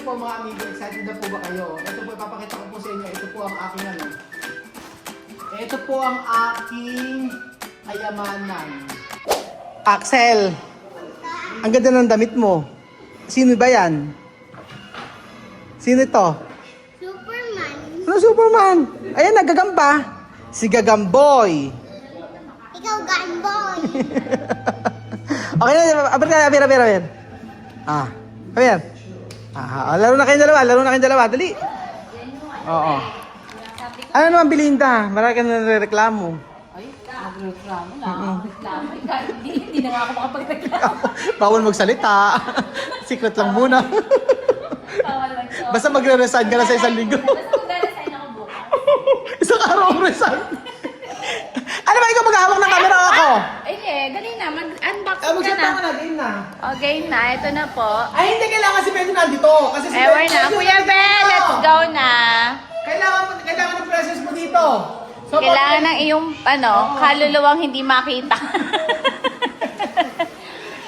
po mga amigo, excited na po ba kayo? Ito po, ipapakita ko po sa inyo. Ito po ang aking ano. Ito po ang aking kayamanan. Axel! Ang ganda ng damit mo. Sino ba yan? Sino ito? Superman. Ano Superman? Ayan, nagagamba. Si Gagamboy. Ikaw, Gamboy. Okay na, abir. Ah, come here. Laro na kayong dalawa, dali. Oo. Ano naman, Belinda? Marami ka na nare-reklamo. Ay, magreklamo na. Reklamo. Hindi na nga ako makapagreklamo. Bawal magsalita. Secret lang muna. Bawal mag-talk. Basta magre-resign ka na sa isang linggo. Basta magre-resign ako bukas. Isang araw ang resign. Ano ba, ikaw maghahawak ng camera o ako? Ay, dali na. Mag-unbox ka Magsalita na. ka na, game na. Okay na. Ito na po. Ay, hindi kailangan si Pedro nandito. Kasi si Ewan na. Kuya Bel, let's go na. Kailangan ng presence mo dito. So, Kailangan ng iyong, kaluluwang hindi makita.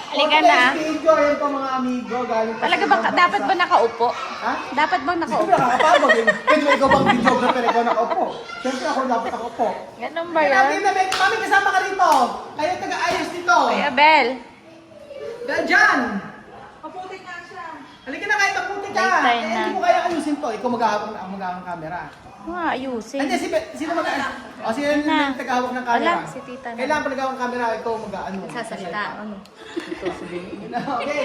Halika na. Video, ayan po mga amigo. Galing pa Talaga sa ba, ibang dapat bansa. ba nakaupo? Ha? Dapat bang Siyempre nakaupo? nakakapagod eh. Pwede ba ikaw bang videographer, ikaw nakaupo? Siyempre ako dapat nakaupo. Ganun ba Kaya yun? Mami, kasama ka rito. Kayo taga-ayos dito. Kuya Bel. Diyan. Kaputi nga siya. Halika na kahit kaputi ka. Lifetime na. Hindi mo kaya ayusin to. Ikaw maghahawak ng camera. Ayusin. Hindi, sino sino yung Na. tagahawak ng camera? Wala, si tita na. Kailangan pala ng camera, ikaw mag-ano. Sasalita. Ito si Billy. Okay.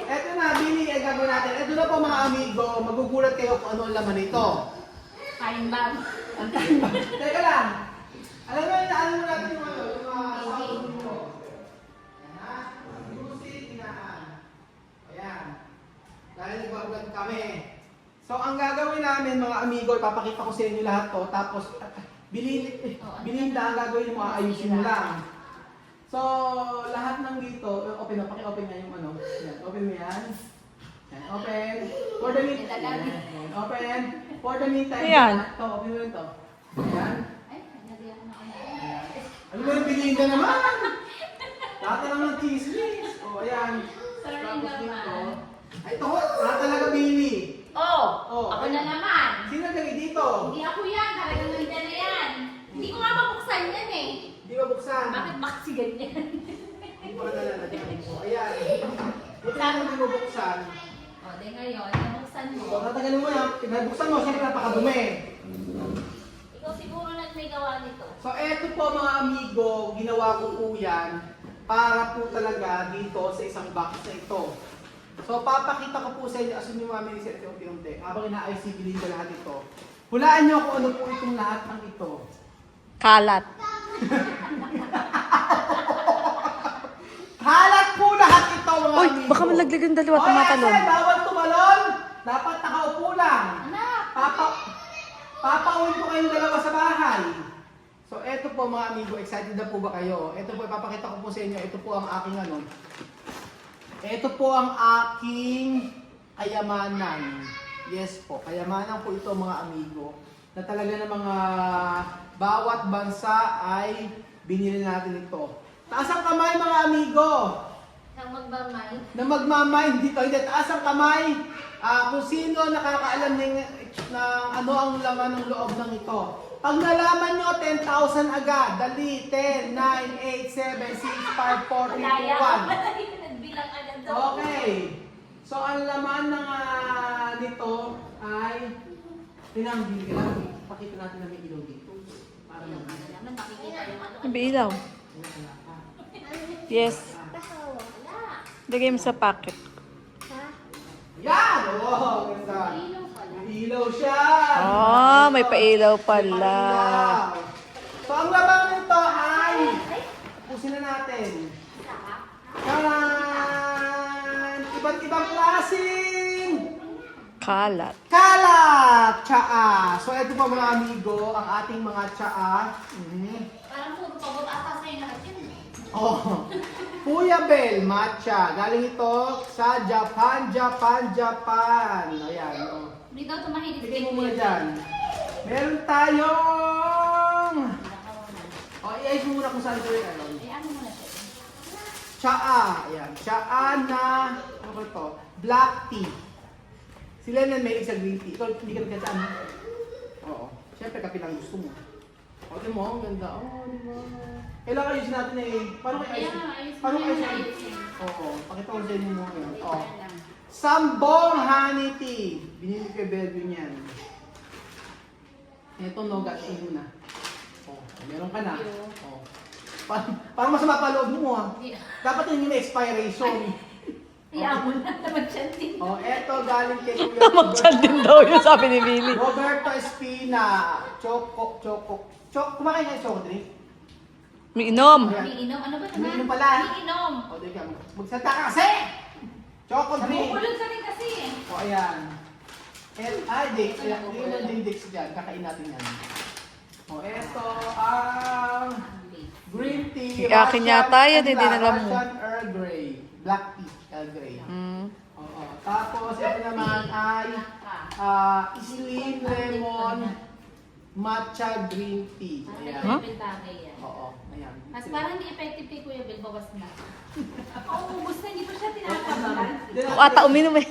Eto na, Billy, ang gagawin natin. Eto na po mga amigo, magugulat kayo kung ano ang laman nito. Kain bag. Teka lang. Alam mo, inaalam mo natin yung ano, yung mga sound mo. Ayan ha. Music, inaan. Ayan. Dahil nagbagulat kami. So, ang gagawin namin mga amigo, ipapakita ko sa inyo lahat to. Tapos, Belinda, ang gagawin mo, aayusin mo lang. So, lahat ng dito, open, paki-open nga yung ano. Yan, open mo yan. Yan, open. For the meantime. Yan, open. For the meantime. Ayan. Ito, open mo yun to. Ayan. Ano ba yung Belinda naman? Lahat na lang ng chismis. O, ayan. Tapos dito. Ay, ito, lahat talaga Billy. Oh, ako na naman. Sino nagay dito? Hindi ako yan. Talagang nandiyan na yan. Hindi ko nga mabuksan yan eh. Di ba buksan? Bakit ba kasi ganyan? Hindi pa ka nalalagyan mo. Ayan. Buti na hindi mo buksan. O, di ngayon, nabuksan mo. So, tatagalin mo yan. Pinabuksan mo, siyempre napakadumi. Ikaw siguro na may gawa nito. So, eto po mga amigo, ginawa ko po yan para po talaga dito sa isang box na ito. So, papakita ko po sa inyo, asun yung mami ni Sir unti-unti, habang inaayos si Belinda lahat ito. Hulaan nyo kung ano po itong lahat ng ito. Kalat. Halat po lahat ito mga Uy, amigo. baka malaglag yung dalawa, tumatalon. Oy, bawal tumalon. Dapat nakaupo lang. Anak! Papauwi ko kayong dalawa sa bahay. So, eto po mga amigo, excited na po ba kayo? Eto po, ipapakita ko po sa inyo, ito po ang aking ano. Ito po ang aking kayamanan. Yes po, kayamanan po ito mga amigo. Na talaga ng mga bawat bansa ay binili natin ito. Taas ang kamay mga amigo! Nang magmamay. Na magmamind dito, hindi, taas ang kamay. Kung sino nakakaalam ng ano ang laman ng loob ng ito. Pag nalaman nyo, 10,000 agad. Dali, 10, 9, 8, 7, 6, 5, 4, 3, 2, 1. Nagbilang agad daw. Okay. So, ang laman ng nito ay tinanggil ka lang. Pakita natin na may ilaw dito. Para Naman makikita yung ano. May ilaw. Yes. Lagay mo sa pocket. yan! Oh, ganda. May ilaw siya. Oh, may pailaw pala. Pailaw. So, ang laman nito ay pusin na natin. Taran! Iba't ibang klaseng Kalat. kalat! Tsaa! So, ito po mga amigo, ang ating mga tsaa. Parang puro pagod ata sa'yo lahat yun eh. Oh, Kuya Bel, matcha. Galing ito sa Japan. Ayan. Oh. Hindi daw tumahilig. Bigay mo muna dyan. Meron tayong... Oh, i-ayos mo muna kung saan ito yung ano. Eh, ano mo na siya? Tsaa. Ayan. Tsaa na... Ano ba ito? Black tea. Si Lennon may sa green tea. Ikaw, hindi ka nagkasaan. Oo. Siyempre, kape lang gusto mo. O, di mo, ang ganda. Oh, di ba? Kailangan ayusin natin paano kayo ayusin? Paano kayo ayusin? Oo. Pakita ko sa inyo mo. Oo. Sambong honey tea. Binili kay Bellevue niyan. Ito, nogat tea muna. Oh, meron ka na. Oh. Parang masama pa loob mo ah. Dapat yun yung expiration. Iyaw na naman siya din. Oh, eto galing kay Kuya Tamagsan din daw yun, sabi ni Billy. Roberto Espina. Choco. Kumakain ka ng choco drink? May inom. Umiinom. Ano ba naman? Umiinom pala. Umiinom. O, teka. Magsalita ka kasi! Choco drink. Bubulog ka rin kasi. O, ayan. Dix. Yun ang din Dix dyan. Kakain natin yan. O, eto ang green tea. Akin yata yan, hindi alam mo. Russian Earl Grey. Black tea. Earl Grey. Oo. Tapos, ito naman ay slim lemon matcha green tea. Ayan. Huh? Yan. Oo. Ayan. Mas parang hindi effective kay Kuya Bel, bawas na. Ubus na, hindi pa siya tinatanggal. O, ata uminom eh.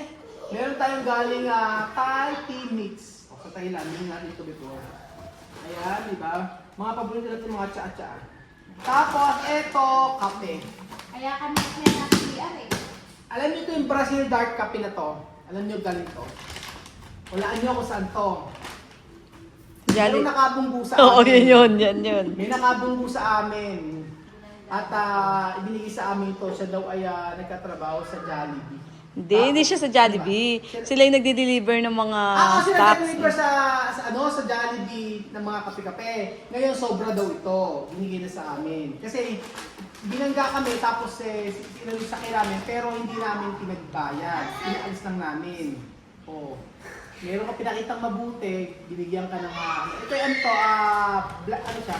Meron tayong galing Thai tea mix. O, sa Thailand, hindi natin ito before. Ayan, di ba? Mga paborito natin mga tsa-tsa. Tapos, eto, kape. Kaya kami siya natin PR eh. Alam niyo ito yung Brazil dark kape na to? Alam niyo galing to? Walaan niyo kung saan to. Jolly. Merong nakabunggo sa Oo, amin. yun. May nakabunggo sa amin. At ibinigay sa amin ito. Siya daw ay nagkatrabaho sa Jollibee. Hindi siya sa Jollibee. Sila yung nagde-deliver ng mga Kasi stocks. nag-deliver sa Jollibee ng mga kape-kape. Ngayon sobra daw ito. Binigay na sa amin. Kasi binangga kami tapos sinuli sa namin pero hindi namin pinagbayad. Pinaalis lang namin. Oh. Meron ka pinakitang mabuti, binigyan ka ng ito yung black, ano siya?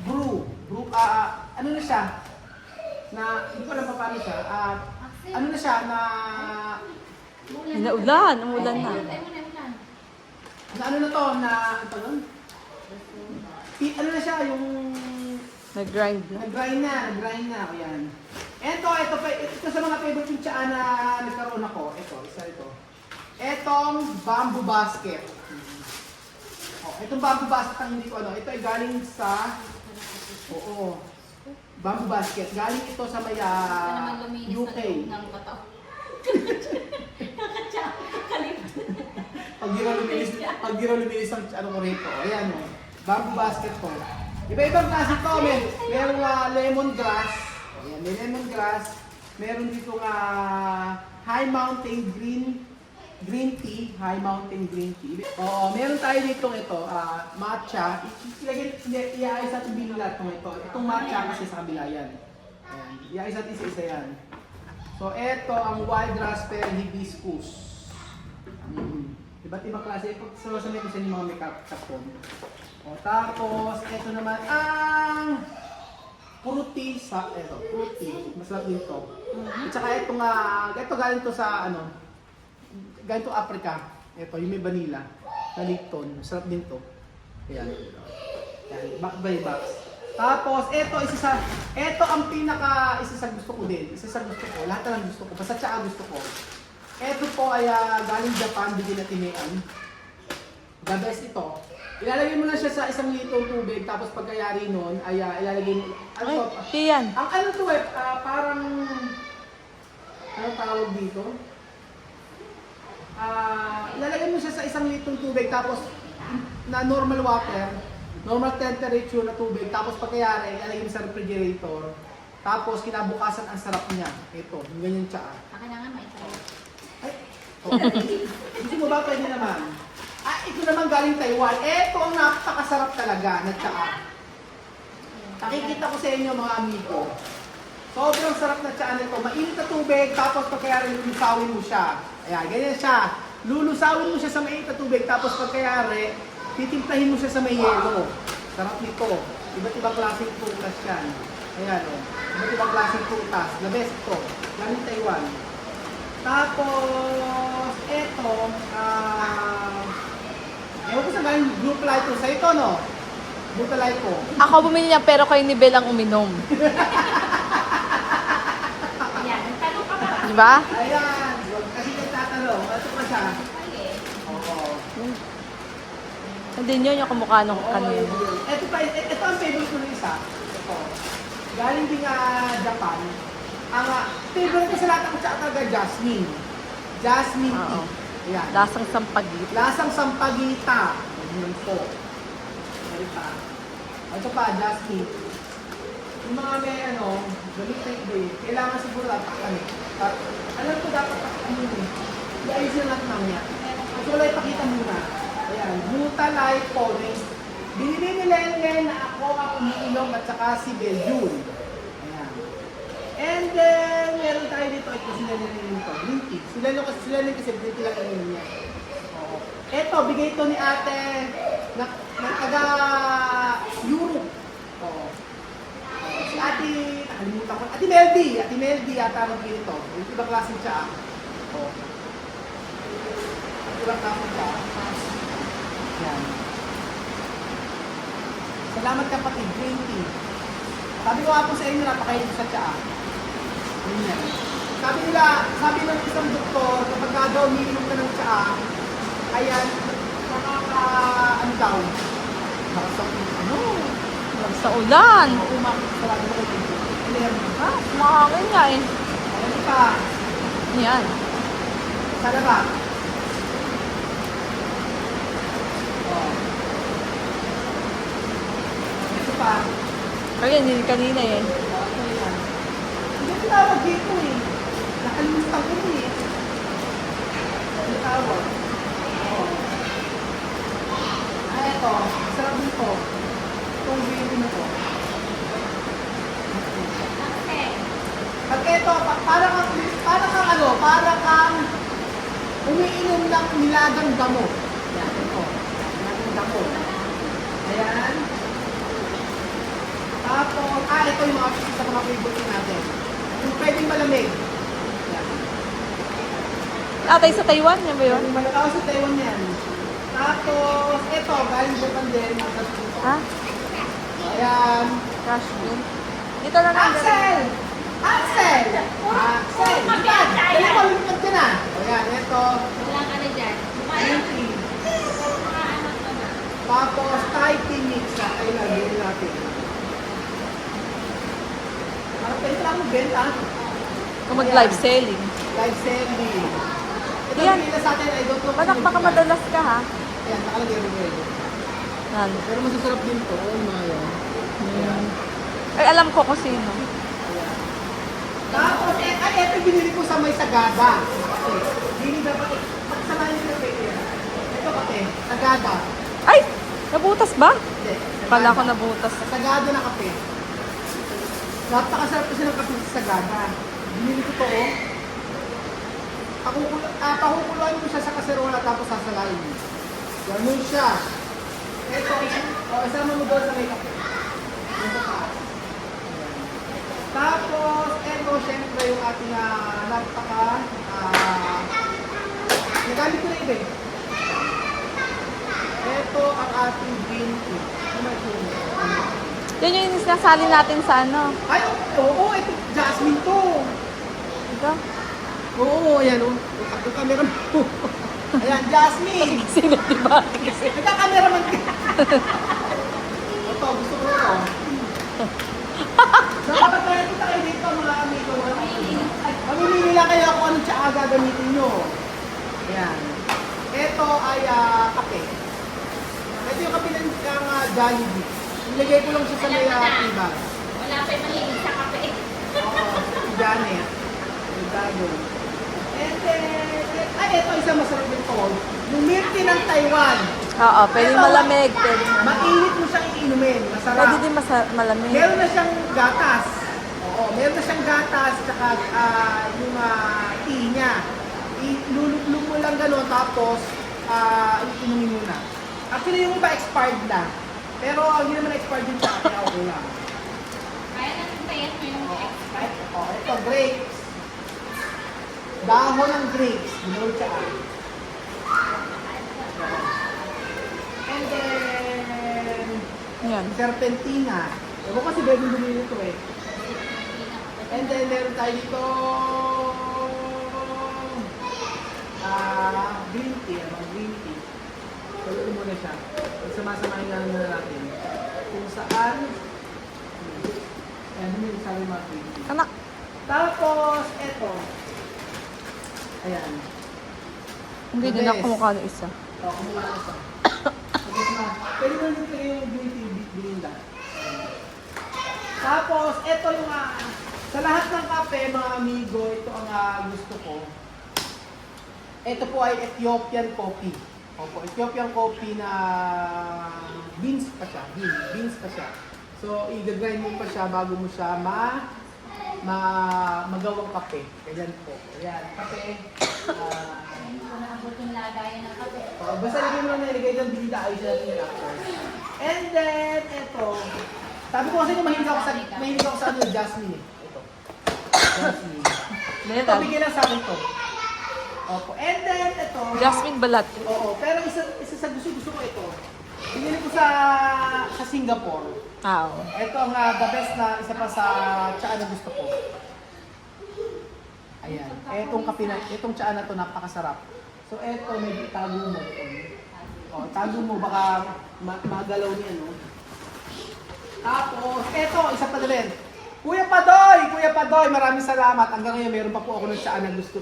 Brew, ano na siya? Hindi ko alam pa paano siya. Ano na siya Umulan na. ano na to, ano pa nun? Ano na siya, yung Nag-grind na. nag-grind na, ayan. Ito sa mga favorite yung tsaa na nagkaroon ako. Isa ito. Etong bamboo basket. Itong bamboo basket ang hindi ko ano. Ito ay galing sa bamboo basket. Galing ito sa may UK. Pag di raw luminis ang ano ko rito. Ayan o. Bamboo basket po. Iba-ibang klase to. Merong lemongrass. Ayan, may lemongrass. Meron dito high mountain green tea, high mountain green tea. Oo, meron tayo dito matcha. Iayos natin binulat ito. Itong matcha kasi sa kabila yan. Ayan, iayos natin isa-isa yan. So, ito ang wild raspberry hibiscus. Iba't ibang klase. Pag-salosan ko sa inyo mga makeup sapon. O, tapos, ito naman ang fruity fruity. Masarap din to. At saka ito galing to sa galing to Africa. Ito, yung may vanilla. Na Lipton. Masarap din to. Ayan. Back by box. Tapos, ito ang isa sa gusto ko din. Isa sa gusto ko. Lahat na lang gusto ko. Basta tsaka gusto ko. Ito po ay galing Japan. Bigyan natin ngayon. The best ito. Ilalagay mo lang siya sa 1 litong tubig. Tapos pagkayari nun, ay ilalagay mo. Yan. Ang to parang ano tawag dito? Ilalagay mo siya sa 1 litong tubig tapos na normal water, normal temperature na tubig, tapos pagkayari, ilalagay mo sa refrigerator. Tapos kinabukasan ang sarap niya. Ito, yung ganyan tsaa. Akin na nga maitay. Ay, gusto mo ba? Pwede naman. Ito naman galing Taiwan. Ito ang napakasarap talaga na tsaa. Nakikita ko sa inyo mga amigo. Sobrang sarap na tsaa nito. Mainit na tubig, tapos pagkayari lulusawin mo siya. Ayan, ganyan siya. Lulusawin mo siya sa mainit na tubig, tapos pagkayari, titimplahin mo siya sa may yelo. Sarap nito. Iba't ibang klaseng prutas yan. Ayan o. Iba't ibang klaseng prutas. The best ito. Galing Taiwan. Tapos, eto, ewan ko sa galing Blue Light sa ito, no? Blue Light ko. Ako bumili niya pero kayo ni Bel ang uminom. Ayan, nagtanong ka ba? Di ba? Ayan. Kasi nagtatanong. Ito pa siya. Hindi yun yung kumukha nung Oo, kanina. ito pa, ito ang favorite ko ng isa. Ito. Galing din Japan. Ang favorite ko sa lahat ng tsaka talaga jasmine. Jasmine Oo. tea. Ayan. Lasang sampagit. Lasang sampagita. Yun po. Meron pa. Ito pa, jasmine. Yung mga may gamitin ko eh. Kailangan siguro dapat At alam ko dapat i-ayusin natin mamaya. Ito wala ipakita muna. Ayan, Glutalite Forest. Binili ni Lenlen na ako ang umiinom at saka si Beljun. Ayan. And then, meron tayo dito. Ito sila nilinom ko. Green tea. Sila kasi green tea lang ininom niya. Oo. Ito, bigay ito ni ate na taga Europe. Oo. Si ate, nakalimutan ko. Ate Meldy. Ate Meldy yata nagbili ito. Yung ibang klase siya. Oo. Ibang klase siya. Yan. Salamat kapatid, green tea. Sabi ko nga po sa inyo, napakain sa tsaa. Ganyan. Sabi ng isang doktor, kapag ka daw umiinom ka ng tsaa, ayan, daw? Sa ulan. Sarado ko dito. Ha? Makakain nga eh. Ano pa? Yan. Sana ba? Oh. Ito pa. Kaya hindi kanina eh. Hindi tinawag dito eh. Nakalimutan ko eh. Ano tawag? Oo. Ito. Sarap dito. Itong video na to. Pag ito, para kang umiinom ng nilagang damo. Yan, ito. Nilagang damo. Ayan. Tapos, ito yung mga sa mga favorite natin. Yung pwedeng malamig. Yan. Atay sa Taiwan, yan ba yun? Yung malakaw sa Taiwan yan. Tapos, ito, galing Japan din. Ha? Ayan. Cash bean. Dito lang ang Axel! Axel! Axel! Dali mo, lumipad ka na. Ayan, ito. Walang ano dyan. Green tea. Mga ano to na. Tapos, Thai tea mix. Ay, lagyan natin. Pwede lang magbenta. Kung mag-live selling. Live selling. Ito Yan. yung pila sa atin, I don't know. Banak, baka madalas ka ha. Ayan, nakalagay rin rin. Yan. Pero masasarap din to. Oo, mga yun. Ayan. Ay, alam ko kung sino. Ayan. Tapos, ito yung binili ko sa may Sagada. Okay. Binili dapat, magsamahin nyo na pwede yan. Ito kape, Sagada. Ay! Nabutas ba? Hindi. Kala ko nabutas. Sa Sagada na kape. Napakasarap kasi ng kape sa Sagada. Binili ko to, oh. Pakukuluan mo siya sa kaserola tapos sasalain mo. Ganun siya. Ito, isama mo doon sa may kape. Yung sa taas. Ayan. Tapos, ito, syempre, yung ating nagamit ko na iba. Ito ang ating green tea. Ano ba ito? Yan yung sinasali natin sa ano. Ay, oo, ito, jasmine to. Ito? Oo, ayan, oh. Ang cameraman po. Ayan, Jasmine. Sino, diba? Nagka-cameraman ka. Ito, gusto ko ito. Dapat kaya kita kayo dito, mga amigo. Mamimili lang kayo kung anong tsaa gagamitin nyo. Ayan. Ito ay kape. Ito yung kape ng Jollibee. Nilagay ko lang siya sa may tibag. Wala pa yung mahilig sa kape. Oo, si Janet. Nagdago. And then, ito isa masarap din to. Yung milk tea ng Taiwan. Oo, pwede Ito, malamig. Pwede Mainit mo siyang iinumin. Masarap. Pwede din malamig. Meron na siyang gatas. Oo, meron na siyang gatas. Tsaka yung tea niya. Iluluklog mo lang gano'n. Tapos, iinumin mo na. Actually, yung iba expired na. Pero hindi naman expired din siya. Kaya okay lang. Kaya natin tayan mo yung expert. Ito, grapes. Dahon ng grapes. Ginoy siya. And then, Yan. serpentina. Ewan kasi bago bumili ito eh. And then, meron tayo dito green tea. Green tea. Salutin muna siya. Pagsama-samahin nga muna natin. Kung saan, ayan, hindi yung sabi mga activity. Anak. Tapos, eto. Ayan. Hindi din ako kumukha ng isa. O, kumuha na siya. Tapos na, pwede mo dito yung beauty bilinda. Tapos, eto yung sa lahat ng kape, mga amigo, ito ang gusto ko. Ito po ay Ethiopian coffee. Opo, Ethiopian coffee na beans pa siya. Beans pa siya. So, i-grind mo pa siya bago mo siya magawang kape. Ayan po. Ayan, kape. Hindi ko naabot yung lagayan ng kape. Basta lagay mo lang na ilagay ng binida ay siya natin after. And then, ito. Sabi ko kasi mahilig ako sa jasmine eh. Ito. Jasmine. Ito, bigyan lang sa akin to. Opo. And then, ito. Jasmine balat. Oo, pero isa sa gusto ko ito. Binili ko sa Singapore. Ah, oo. Ito ang the best na isa pa sa tsaa na gusto ko. Ayan. Itong tsaa na to napakasarap. So, ito, may tago mo. O, tago mo, baka magalaw niya, no? Tapos, ito, isa pa na rin. Kuya Padoy, maraming salamat. Hanggang ngayon, meron pa po ako ng tsaa na gusto,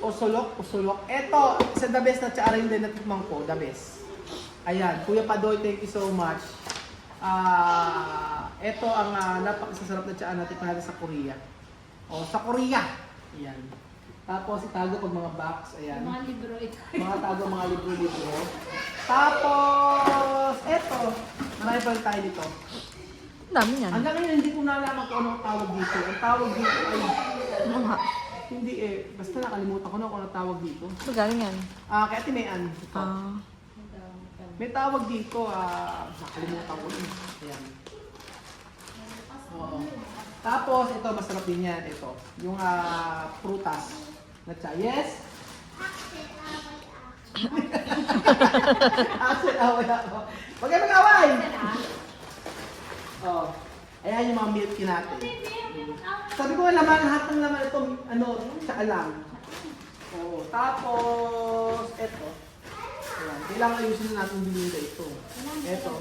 Usulok. Ito, isa the best na tsaa rin din na tikman ko, the best. Ayan, Kuya Padoy, thank you so much. Ito ang napakasasarap na tsaa na tikman natin sa Korea. O, sa Korea. Ayan. Tapos, itago pag mga box. Ayan. Mga libro ito. Mga tago, mga libro-libro. Tapos, ito. Marami pa rin tayo dito. Ang dami yan. Hanggang ngayon, hindi ko nalaman kung anong tawag dito. Ang tawag dito ay... Ano nga? Hindi basta nakalimutan ko na kung anong tawag dito. Magaling yan. Kaya Timean. Ito. Ah. May tawag dito, nakalimutan ko yun. Ayan. Oo. Tapos, ito, masarap din yan. Ito. Yung prutas. Na tsa. Yes? Axel, away ako. Huwag kayo mag-away! Oh. Ayan yung mga milk tea natin. Sabi ko lahat ng laman ito, tsaa lang. Oo. Tapos, ito. Ayan. Kailangan ayusin na natin bilinda ito. Ito.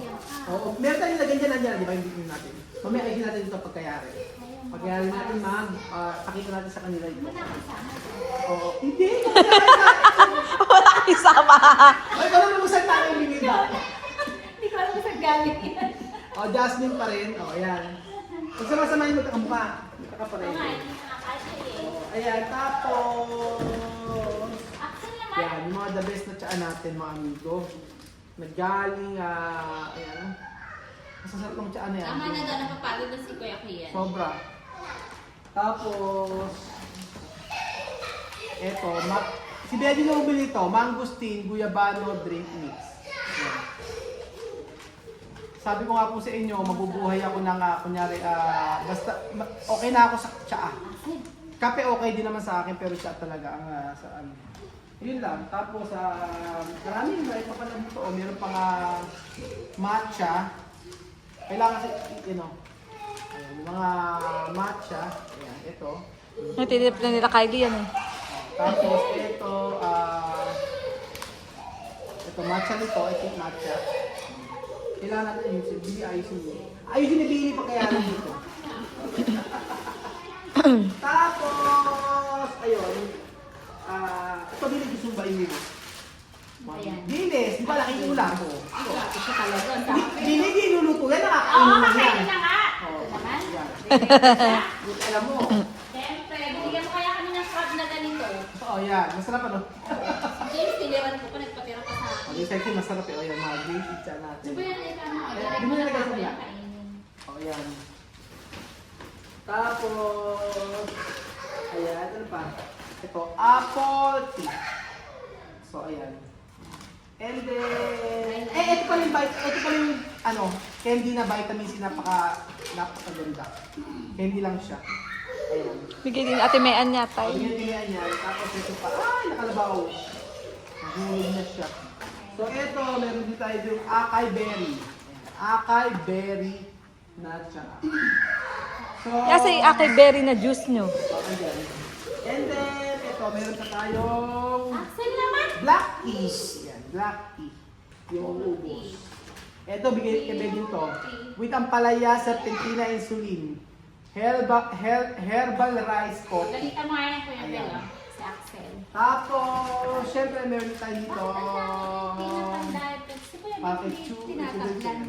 Oo. Meron tayong lagyan dyan, di ba yung bilinda natin? Mamaya ayusin natin ito pagkayari. Pagkayari natin, pakita natin sa kanila ito. Oo. Hindi! Wala kang isama. Ay, paano namusan tayo yung bilinda? Hindi ko alam kung saan galing yan. O, Jasmine pa rin. O, ayan. Kung sama-samahin mo magkakamukha. Magkakapareho. Ayan, tapos... Yan, yung mga the best na tsaa natin, mga amigo. Naggaling, ayan. Masasarap ng tsaa na yan. Tama na daw, napapagod na si Kuya Kian. Sobra. Tapos... Eto, si Daddy na bumili ito, mangosteen, guyabano, drink mix. Yan. Sabi ko nga po sa inyo, mabubuhay ako ng, kunyari, basta, okay na ako sa tsaa. Kape okay din naman sa akin, pero tsaa talaga ang sa ano. Yun lang. Tapos, maraming may pa pala dito. Meron pang matcha. Kailangan kasi, ayan, mga matcha. Ayan, ito. Natitip na nila Kylie yan eh. Tapos, ito, matcha nito. Ito yung matcha. Kailangan natin ayusin. Ayusin mo. Ayusin na bili pa kaya dito. Tapos, ayun. Ito din gusto ba yung lilis? Ayan. Lilis, di ba laking ulam mo? Ito talaga. ang dami. Lilis, dinuluto yan. Oo, Nakakainin mo kakainin yan. na nga. Oo. Ito naman. Yan. Buti alam mo. Siyempre, binigyan mo kaya kami ng crab na ganito. Oo, yan. Masarap ano? James, tiliwan ko pa, nagpatira pa sa akin. Yung sexy, masarap eh. O yan, mga green pizza natin. Di ba yan, ano? Di mo nilagay sa black? Kainin. O yan. Tapos, ayan, ano pa? Ito, apple tea. So, ayan. And then, ito pala yung, candy na vitamin C, napakaganda. Candy lang siya. Ayan. Bigay din Ate Mayan niya, So, tay. yan yan. Tapos ito pa, nakalabaw. Nahulog na siya. So, ito, meron din tayo yung acai berry. Ayan. Acai berry na tsaa. So, Kasi Ate Berry na juice nyo. ayan. And then, ito, meron pa tayong Axel naman. black tea. Yan, black tea. Yung ubos. Ito, bigay kay Begin to. With ampalaya, serpentina, insulin. Herbal rice coffee. Galitan mo nga yan Kuya Bel, Ayan. oh. Si Axel. Tapos, syempre meron tayo dito. Tinatandaan. Si Kuya Bel, Packet chew. tinatablan.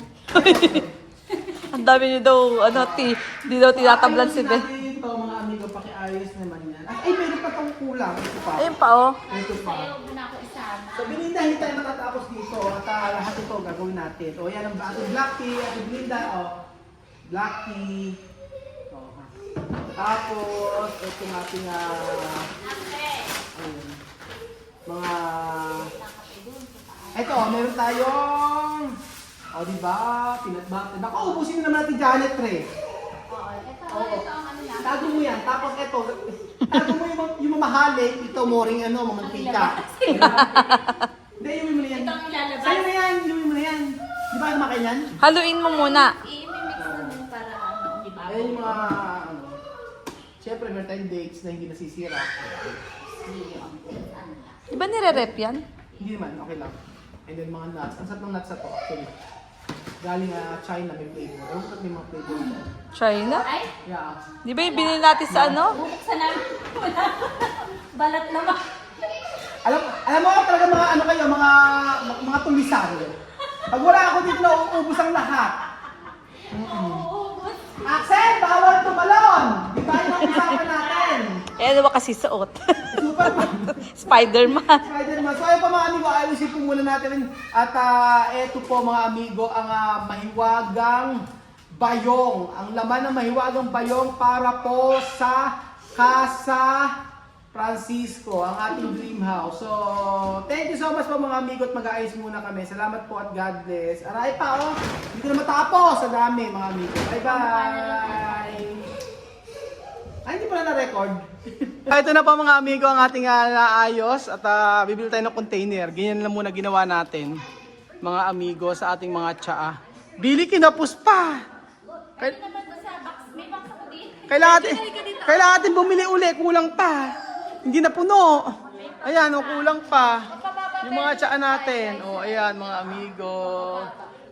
Ang dami niyo daw, ano, di daw tinatablan si Ben. Ayusin natin ito, mga amigo, pakiayos naman yan. Ay, meron pa tong kulang. Ito pa. Ayun pa, oh. Ito pa. Ayaw mo na ako isama. So, Belinda, hindi tayo matatapos dito. At lahat ito gagawin natin. O, yan ang ating black tea. At Belinda, black tea. O, tapos, itong ating, ayun, mga, ito, meron tayong, diba, peanut butter. Baka ubusin na naman natin Janet, Re. Oo, ito Oo. ang ano lang. Tago mo yan. Tapos ito, tago mo yung mamahalik. Ito, moring mamantika. Hindi, iuwi mo na yan. Ito ang ilalabas. Sa'yo na yan, iuwi mo na yan. Di ba kumakain yan? Haluin mo muna. I-mix na mo para ano, di ba? Ayan yung mga, siyempre, meron tayong dates na hindi nasisira. Di ba nire-rep yan? Hindi naman, okay lang. And then mga nuts. Ang sarap ng nuts na to, actually. Galing China, may flavor. Ewan ko ba't may mga flavor ito. China? Ay, Yeah. Di ba yung binili natin sa ano? bubuksan namin. Wala. Balat naman. Alam mo talaga mga ano kayo, mga tulisan. Pag wala ako dito, nauubos ang lahat. Uubos. Axel, bawal tumalon! Di ba yun ang usapan natin? Eh, ano ba kasi suot? Superman. Spider-Man. Spider-Man. So ayun po mga amigo, ayusin po muna natin. At eto po mga amigo, ang mahiwagang bayong. Ang laman ng mahiwagang bayong para po sa Casa Francisco, ang ating dream house. So, thank you so much po mga amigo at mag-aayos muna kami. Salamat po at God bless. Aray pa oh, hindi ko na matapos. Sa dami mga amigo. Bye-bye! Ay, hindi pala na-record. Ito na po mga amigo ang ating naayos at bibili tayo ng container. Ganyan lang muna ginawa natin mga amigo sa ating mga tsaa. Bili kinapos pa! Pwede naman doon sa box. May box ako dito. Kailangan natin bumili uli, kulang pa. Hindi na puno. Ayan, kulang pa. Yung mga tsaa natin. Ayan mga amigo.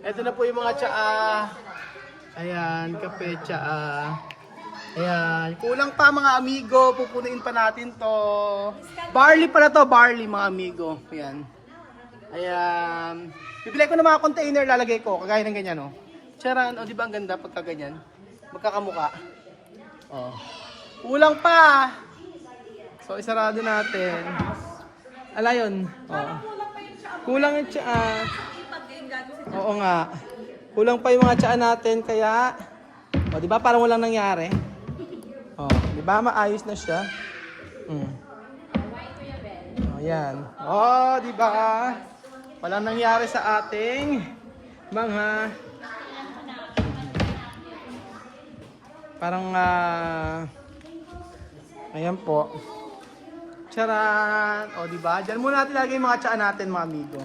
Ito na po yung mga tsaa. Ayan, kape tsaa. Ayan, kulang pa mga amigo, pupunuin pa natin to. Barley pala to, barley mga amigo. Ayan. Ayan. Bibili ko ng mga container, lalagay ko, kagaya ng ganyan, oh. Charan, di ba ang ganda pagka ganyan? Magkakamuka. Kulang pa. So, isarado natin. Ala yun. Kulang yung tsaa. Oo nga. Kulang pa yung mga tsaa natin, kaya, di ba parang walang nangyari? Di ba maayos na siya? Yan. Di ba? Walang nangyari sa ating mga parang ayan po. Charan! Di ba? Diyan muna natin lagay yung mga tsaa natin, mga amigo.